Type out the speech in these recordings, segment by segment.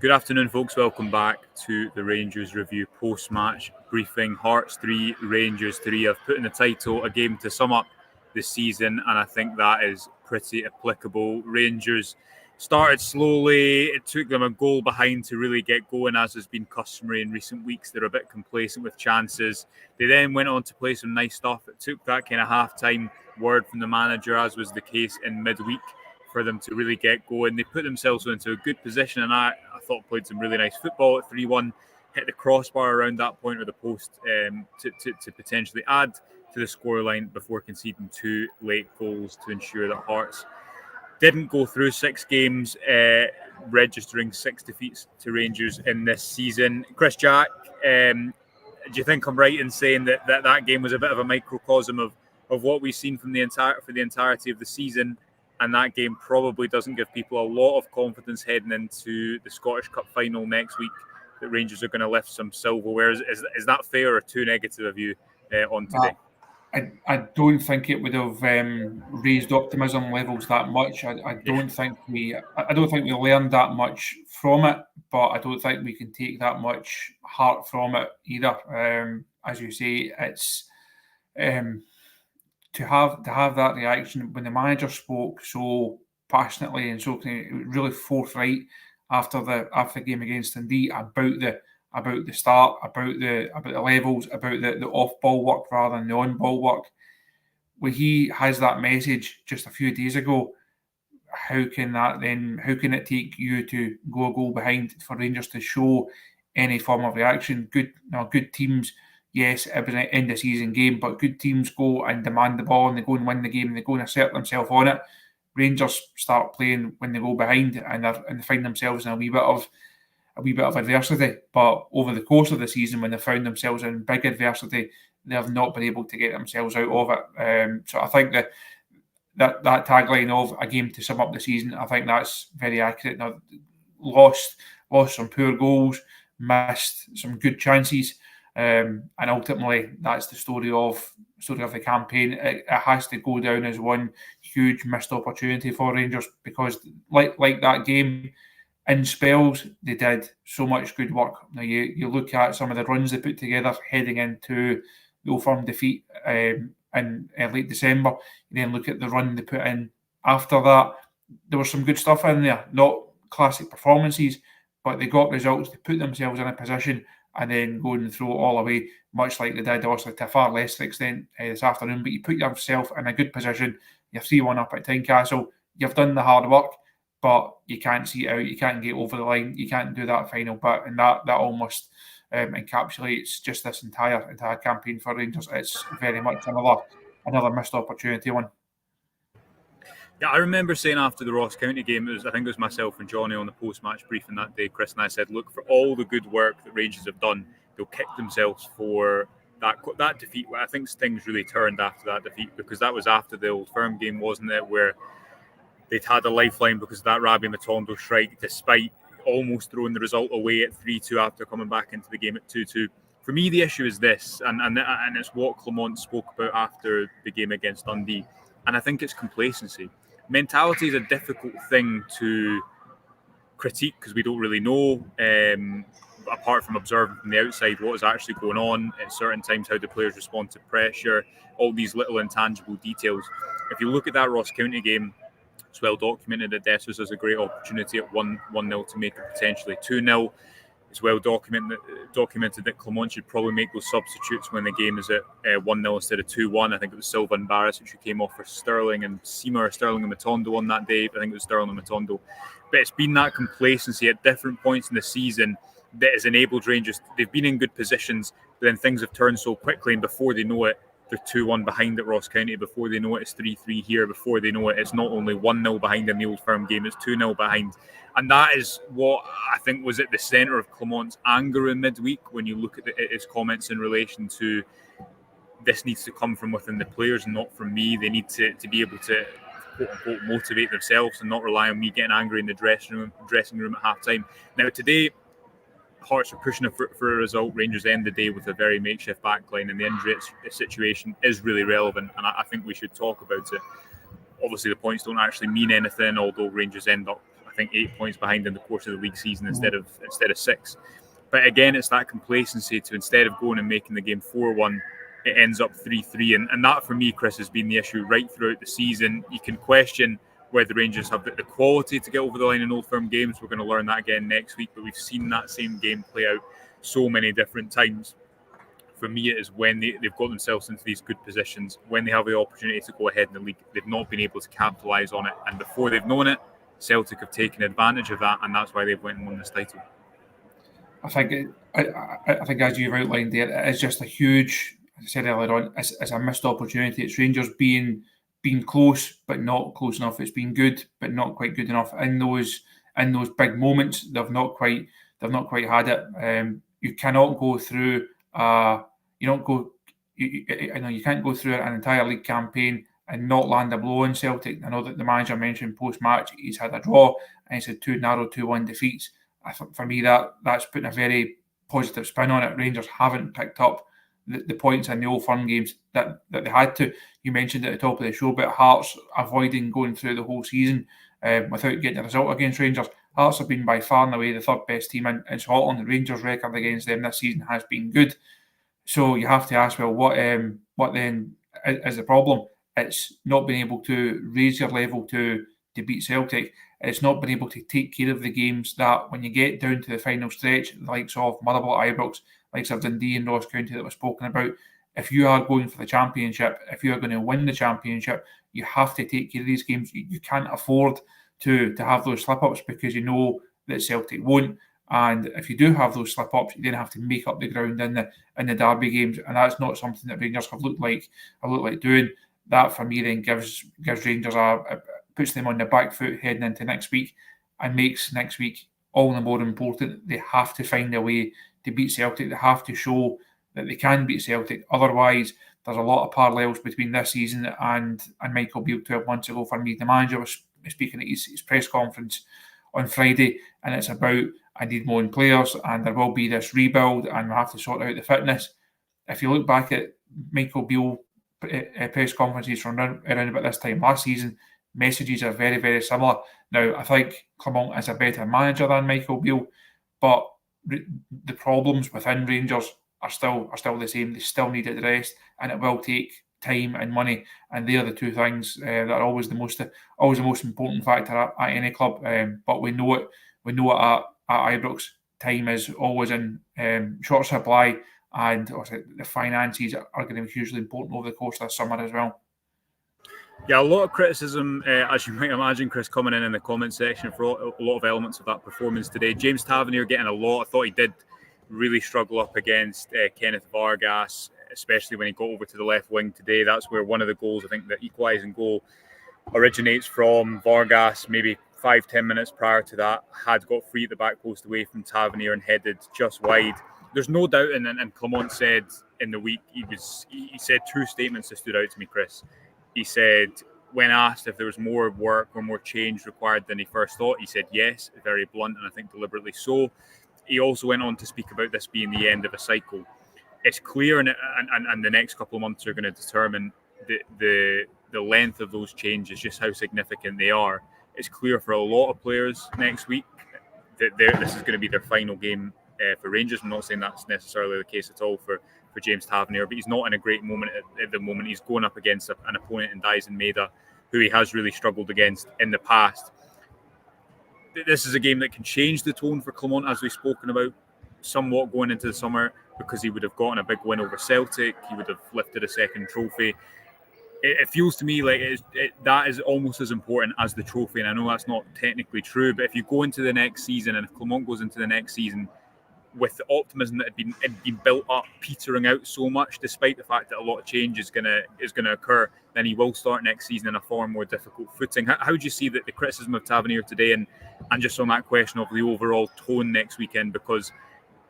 Good afternoon, folks. Welcome back to the Rangers Review post-match briefing. Hearts 3, Rangers 3. I've put in the title a game to sum up the season, and I think that is pretty applicable. Rangers started slowly. It took them a goal behind to really get going, as has been customary in recent weeks. They're a bit complacent with chances. They then went on to play some nice stuff. It took that kind of half-time word from the manager, as was the case in midweek, for them to really get going. They put themselves into a good position, and I thought played some really nice football at 3-1, hit the crossbar around that point or the post to potentially add to the scoreline before conceding two late goals to ensure that Hearts didn't go through 6 games, registering 6 defeats to Rangers in this season. Chris Jack, do you think I'm right in saying that game was a bit of a microcosm of what we've seen for the entirety of the season? And that game probably doesn't give people a lot of confidence heading into the Scottish Cup final next week that Rangers are going to lift some silverware. Is that fair or too negative of you on today? I don't think it would have raised optimism levels that much. I don't think we learned that much from it, but I don't think we can take that much heart from it either. As you say, it's to have that reaction when the manager spoke so passionately and so really forthright after the game against Dundee about the start, about the levels, about the off ball work rather than the on ball work. When he has that message just a few days ago, how can it take you to go a goal behind for Rangers to show any form of reaction? Good teams. Yes, it was an end of season game, but good teams go and demand the ball and they go and win the game and they go and assert themselves on it. Rangers start playing when they go behind and they find themselves in a wee bit of adversity. But over the course of the season, when they found themselves in big adversity, they have not been able to get themselves out of it. So I think that tagline of a game to sum up the season, I think that's very accurate. Now, lost some poor goals, missed some good chances. And ultimately, that's the story of the campaign. It has to go down as one huge missed opportunity for Rangers because, like that game, in spells they did so much good work. Now you look at some of the runs they put together heading into the Old Firm defeat in late December. You then look at the run they put in after that. There was some good stuff in there, not classic performances, but they got results. They put themselves in a position and then go and throw it all away, much like they did, obviously, to a far lesser extent this afternoon. But you put yourself in a good position. You're 3-1 up at Tynecastle. You've done the hard work, but you can't see it out. You can't get over the line. You can't do that final bit. And that almost encapsulates just this entire campaign for Rangers. It's very much another missed opportunity one. Yeah, I remember saying after the Ross County game, I think it was myself and Johnny on the post-match briefing that day, Chris and I said, look, for all the good work that Rangers have done, they'll kick themselves for that defeat. I think things really turned after that defeat because that was after the Old Firm game, wasn't it, where they'd had a lifeline because of that Rabbi Matondo strike, despite almost throwing the result away at 3-2 after coming back into the game at 2-2. For me, the issue is this, and it's what Clement spoke about after the game against Dundee, and I think it's complacency. Mentality is a difficult thing to critique because we don't really know, apart from observing from the outside, what is actually going on at certain times, how the players respond to pressure, all these little intangible details. If you look at that Ross County game, it's well documented that Dessers has a great opportunity at 1-0 to make it potentially 2-0. It's well documented that Clement should probably make those substitutes when the game is at 1-0 instead of 2-1. I think it was Silva and Barrie who came off for Sterling and Matondo on that day. I think it was Sterling and Matondo. But it's been that complacency at different points in the season that has enabled Rangers. They've been in good positions, but then things have turned so quickly, and before they know it, they're 2-1 behind at Ross County. Before they know it, it's 3-3 here. Before they know it, it's not only 1-0 behind in the Old Firm game, it's 2-0 behind. And that is what I think was at the centre of Clement's anger in midweek when you look at his comments in relation to this needs to come from within the players and not from me. They need to be able to, quote-unquote, motivate themselves and not rely on me getting angry in the dressing room at half-time. Now, today, Hearts are pushing for a result. Rangers end the day with a very makeshift backline, and the injury situation is really relevant, and I think we should talk about it. Obviously, the points don't actually mean anything, although Rangers end up, I think 8 points behind in the course of the league season instead of 6. But again, it's that complacency to, instead of going and making the game 4-1, it ends up 3-3. And that, for me, Chris, has been the issue right throughout the season. You can question whether Rangers have the quality to get over the line in Old Firm games. We're going to learn that again next week, but we've seen that same game play out so many different times. For me, it is when they've got themselves into these good positions, when they have the opportunity to go ahead in the league, they've not been able to capitalise on it. And before they've known it, Celtic have taken advantage of that, and that's why they've went and won this title. I think as you've outlined there, it is just a huge, as I said earlier on, it's a missed opportunity. It's Rangers being close but not close enough. It's been good but not quite good enough in those big moments. They've not quite had it. You cannot go through you can't go through an entire league campaign and not land a blow in Celtic. I know that the manager mentioned post-match he's had a draw and he's had 2 narrow 2-1 defeats. For me, that's putting a very positive spin on it. Rangers haven't picked up the points in the Old Firm games that they had to. You mentioned at the top of the show about Hearts avoiding going through the whole season without getting a result against Rangers. Hearts have been by far and away the third best team in Scotland. The Rangers' record against them this season has been good. So you have to ask, well, what then is the problem? It's not being able to raise your level to beat Celtic. It's not been able to take care of the games that when you get down to the final stretch, the likes of Motherwell, Ibrox, likes of Dundee and Ross County that was spoken about, if you are going for the championship, if you are going to win the championship, you have to take care of these games. You can't afford to have those slip-ups because you know that Celtic won't. And if you do have those slip-ups, you then have to make up the ground in the derby games, and that's not something that Rangers have looked like doing. That for me then gives Rangers puts them on the back foot heading into next week, and makes next week all the more important. They have to find a way to beat Celtic. They have to show that they can beat Celtic. Otherwise, there's a lot of parallels between this season and Michael Beale 12 months ago. For me, the manager was speaking at his press conference on Friday, and it's about, I need more players, and there will be this rebuild, and we'll have to sort out the fitness. If you look back at Michael Beale press conferences from around about this time last season, messages are very, very similar. Now, I think Clement is a better manager than Michael Beale, but the problems within Rangers are still the same. They still need addressed, and it will take time and money, and they are the two things that are always the most important factor at any club. But we know it at Ibrox. Time is always in short supply, and the finances are going to be hugely important over the course of the summer as well. Yeah, a lot of criticism, as you might imagine, Chris, coming in the comment section for a lot of elements of that performance today. James Tavernier getting a lot. I thought he did really struggle up against Kenneth Vargas, especially when he got over to the left wing today. That's where one of the goals, I think, the equalising goal originates from. Vargas, maybe 5-10 minutes prior to that, had got free at the back post away from Tavernier and headed just wide. There's no doubt, and Clement said in the week, he said 2 statements that stood out to me, Chris. He said, when asked if there was more work or more change required than he first thought, he said yes, very blunt, and I think deliberately so. He also went on to speak about this being the end of a cycle. It's clear, and the next couple of months are going to determine the length of those changes, just how significant they are. It's clear for a lot of players next week that this is going to be their final game for Rangers. I'm not saying that's necessarily the case at all for James Tavernier, but he's not in a great moment at the moment. He's going up against an opponent in Dyson Maeda, who he has really struggled against in the past. This is a game that can change the tone for Clement, as we've spoken about somewhat going into the summer, because he would have gotten a big win over Celtic. He would have lifted a second trophy. It feels to me like that is almost as important as the trophy, and I know that's not technically true, but if you go into the next season, and if Clement goes into the next season with the optimism that had been built up, petering out so much, despite the fact that a lot of change is going to occur, then he will start next season in a far more difficult footing. How do you see the criticism of Tavernier today, and just on that question of the overall tone next weekend? Because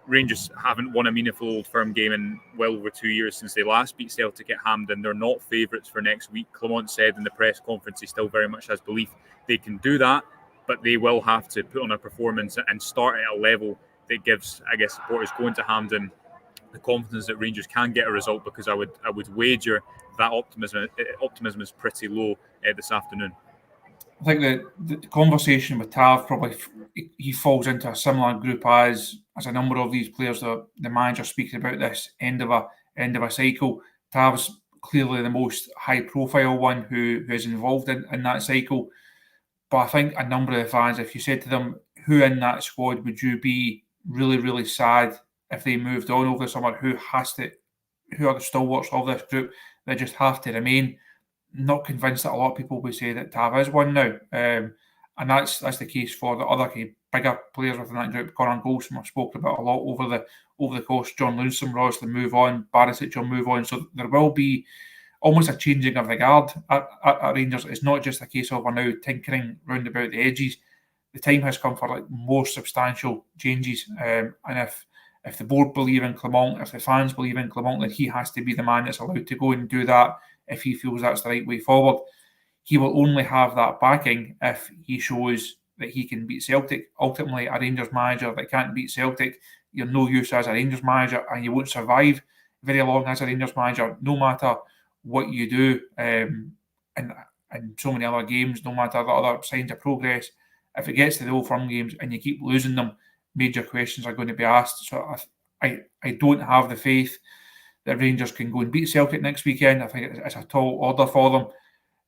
Rangers haven't won a meaningful Old Firm game in well over 2 years since they last beat Celtic at Hampden. They're not favourites for next week. Clement said in the press conference he still very much has belief they can do that, but they will have to put on a performance and start at a level that gives, I guess, supporters going to Hampden the confidence that Rangers can get a result, because I would wager that optimism is pretty low this afternoon. I think the conversation with Tav probably he falls into a similar group as a number of these players that the manager speaking about this end of a cycle. Tav's clearly the most high profile one who is involved in that cycle. But I think a number of the fans, if you said to them, who in that squad would you be really, really sad if they moved on over the summer? Who are the stalwarts of this group that just have to remain? Not convinced that a lot of people would say that Tav is one now. And that's the case for the other bigger players within that group. Conor Goldsmith I've spoken about a lot over the course. John Lundstrom will obviously move on. Barisic will move on. So there will be almost a changing of the guard at Rangers. It's not just a case of we're now tinkering round about the edges. The time has come for like more substantial changes. And if the board believe in Clement, if the fans believe in Clement, then he has to be the man that's allowed to go and do that if he feels that's the right way forward. He will only have that backing if he shows that he can beat Celtic. Ultimately, a Rangers manager that can't beat Celtic, you're no use as a Rangers manager, and you won't survive very long as a Rangers manager, no matter what you do and so many other games, no matter the other signs of progress. If it gets to the Old Firm games and you keep losing them, major questions are going to be asked. So I don't have the faith that Rangers can go and beat Celtic next weekend. I think it's a tall order for them.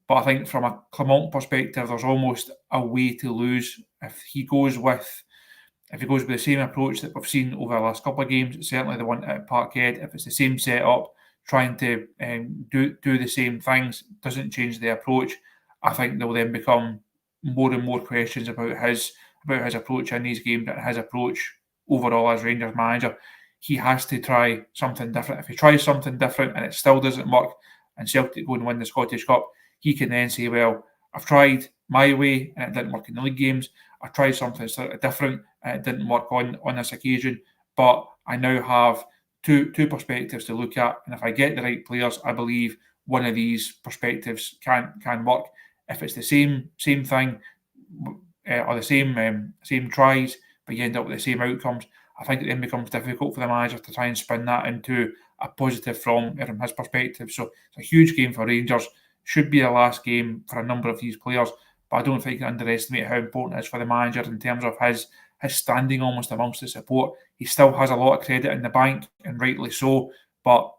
But I think from a Clement perspective, there's almost a way to lose if he goes with the same approach that we've seen over the last couple of games, certainly the one at Parkhead. If it's the same setup, trying to do the same things, doesn't change the approach, I think there will then become more and more questions about his approach in these games and his approach overall as Rangers manager. He has to try something different. If he tries something different and it still doesn't work and Celtic go and win the Scottish Cup, he can then say, well, I've tried my way and it didn't work in the league games. I tried something slightly different and it didn't work on this occasion. But I now have two perspectives to look at. And if I get the right players, I believe one of these perspectives can work. If it's the same thing or the same tries, but you end up with the same outcomes, I think it then becomes difficult for the manager to try and spin that into a positive from his perspective. So it's a huge game for Rangers. Should be the last game for a number of these players, but I don't think you can underestimate how important it is for the manager in terms of his standing almost amongst the support. He still has a lot of credit in the bank, and rightly so, but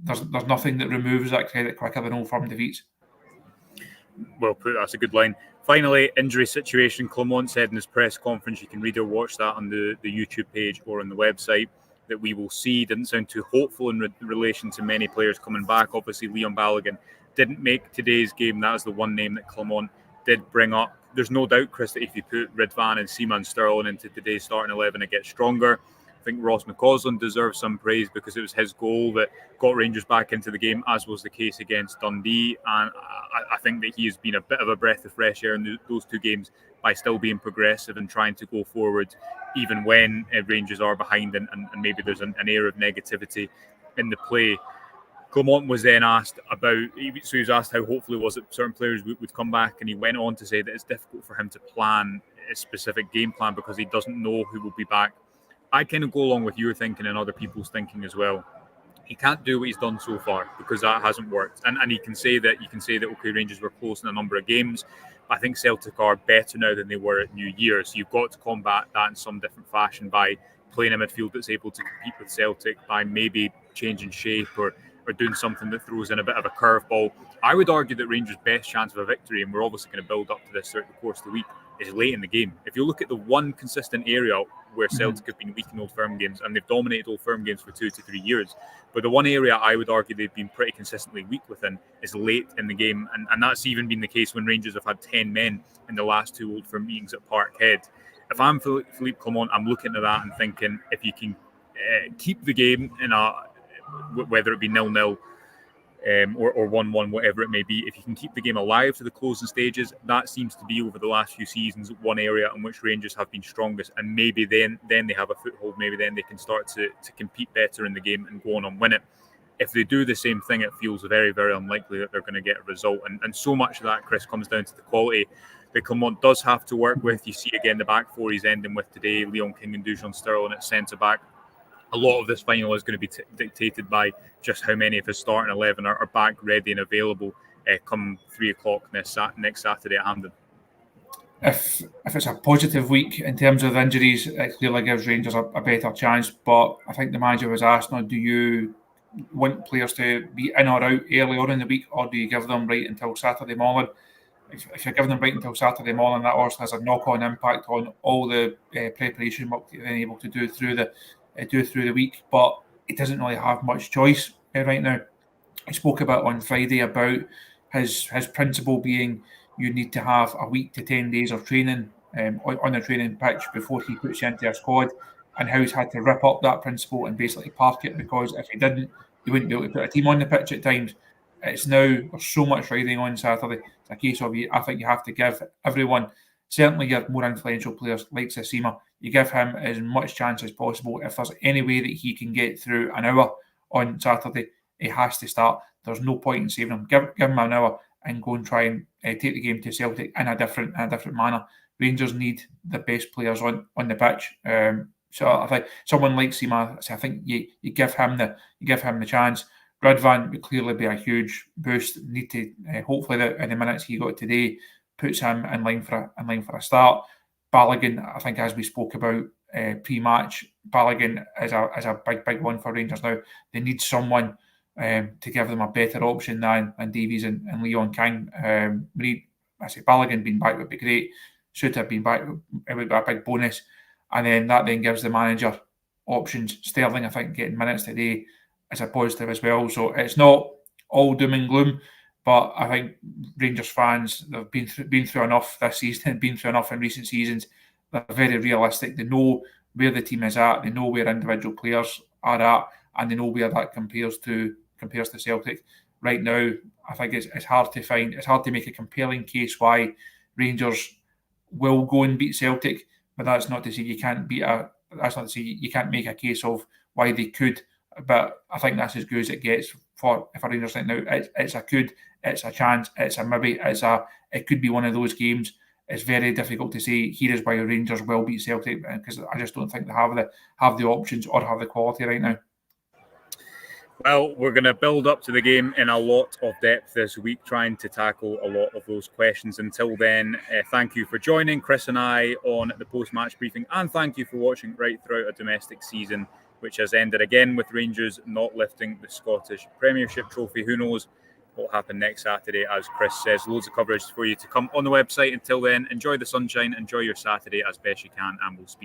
there's nothing that removes that credit quicker than Old Firm defeats. Well put, that's a good line. Finally, injury situation. Clement said in his press conference, you can read or watch that on the YouTube page or on the website, that we will see. Didn't sound too hopeful in relation to many players coming back. Obviously, Leon Balogun didn't make today's game. That is the one name that Clement did bring up. There's no doubt, Chris, that if you put Ridvan and Seaman Sterling into today's starting 11, it gets stronger. I think Ross McCausland deserves some praise because it was his goal that got Rangers back into the game, as was the case against Dundee. And I think that he has been a bit of a breath of fresh air in those two games by still being progressive and trying to go forward, even when Rangers are behind and maybe there's an air of negativity in the play. Clement was then asked he was asked how hopeful it was that certain players would come back, and he went on to say that it's difficult for him to plan a specific game plan because he doesn't know who will be back. I kind of go along with your thinking and other people's thinking as well. He can't do what he's done so far because that hasn't worked, and you can say that okay, Rangers were close in a number of games. I think Celtic are better now than they were at New Year, so you've got to combat that in some different fashion by playing a midfield that's able to compete with Celtic, by maybe changing shape or doing something that throws in a bit of a curveball. I would argue that Rangers' best chance of a victory, and we're obviously going to build up to this throughout the course of the week, is late in the game. If you look at the one consistent area where Celtic have been weak in Old Firm games, and they've dominated Old Firm games for 2 to 3 years, but the one area I would argue they've been pretty consistently weak within is late in the game, and that's even been the case when Rangers have had 10 men in the last 2 Old Firm meetings at Parkhead. If I'm Philippe Clement, I'm looking at that and thinking, if you can keep the game in whether it be 0-0 or 1-1, whatever it may be, if you can keep the game alive to the closing stages, that seems to be over the last few seasons one area in which Rangers have been strongest, and maybe then they have a foothold, maybe then they can start to compete better in the game and go on and win it. If they do the same thing, it feels very, very unlikely that they're going to get a result, and so much of that, Chris, comes down to the quality that Clement does have to work with. You see again the back four he's ending with today, Leon King and Dujon Sterling at centre-back. A lot of this final is going to be dictated by just how many of his starting 11 are back ready and available come 3 o'clock next Saturday at Hampden. if it's a positive week in terms of injuries, it clearly gives Rangers a better chance. But I think the manager was asked, do you want players to be in or out early on in the week, or do you give them right until Saturday morning? If you're giving them right until Saturday morning, that also has a knock-on impact on all the preparation work that you're able to do through the week. But he doesn't really have much choice right now. He spoke about on Friday about his principle being you need to have a week to 10 days of training on the training pitch before he puts you into a squad, and how he's had to rip up that principle and basically park it, because if he didn't, he wouldn't be able to put a team on the pitch at times. It's now, there's so much riding on Saturday. It's a case of, I think you have to give everyone, certainly your more influential players like Sasima, you give him as much chance as possible. If there's any way that he can get through an hour on Saturday, he has to start. There's no point in saving him. Give him an hour and go and try and take the game to Celtic in a different manner. Rangers need the best players on the pitch. So I think someone like Sima, I think you give him the chance. Radvan would clearly be a huge boost. Need to hopefully in the minutes he got today puts him in line for a start. Balogun, I think, as we spoke about pre-match, Balogun is a big one for Rangers now. They need someone to give them a better option than Davies and Leon King. Balogun being back would be great. Should have been back, it would be a big bonus. And then that gives the manager options. Sterling, I think, getting minutes today is a positive as well. So it's not all doom and gloom, but I think Rangers fans, they've been through enough this season, been through enough in recent seasons. They're very realistic. They know where the team is at. They know where individual players are at, and they know where that compares to Celtic. Right now, I think it's hard to make a compelling case why Rangers will go and beat Celtic, but that's not to say you can't you can't make a case of why they could. But I think that's as good as it gets for Rangers right now. It's a could, it's a chance, it's a maybe, it could be one of those games. It's very difficult to say here is why Rangers will beat Celtic, because I just don't think they have the options or have the quality right now. Well, we're going to build up to the game in a lot of depth this week, trying to tackle a lot of those questions. Until then, thank you for joining Chris and I on the post-match briefing, and thank you for watching right throughout a domestic season, which has ended again with Rangers not lifting the Scottish Premiership trophy. Who knows what will happen next Saturday? As Chris says, loads of coverage for you to come on the website. Until then, enjoy the sunshine, enjoy your Saturday as best you can, and we'll speak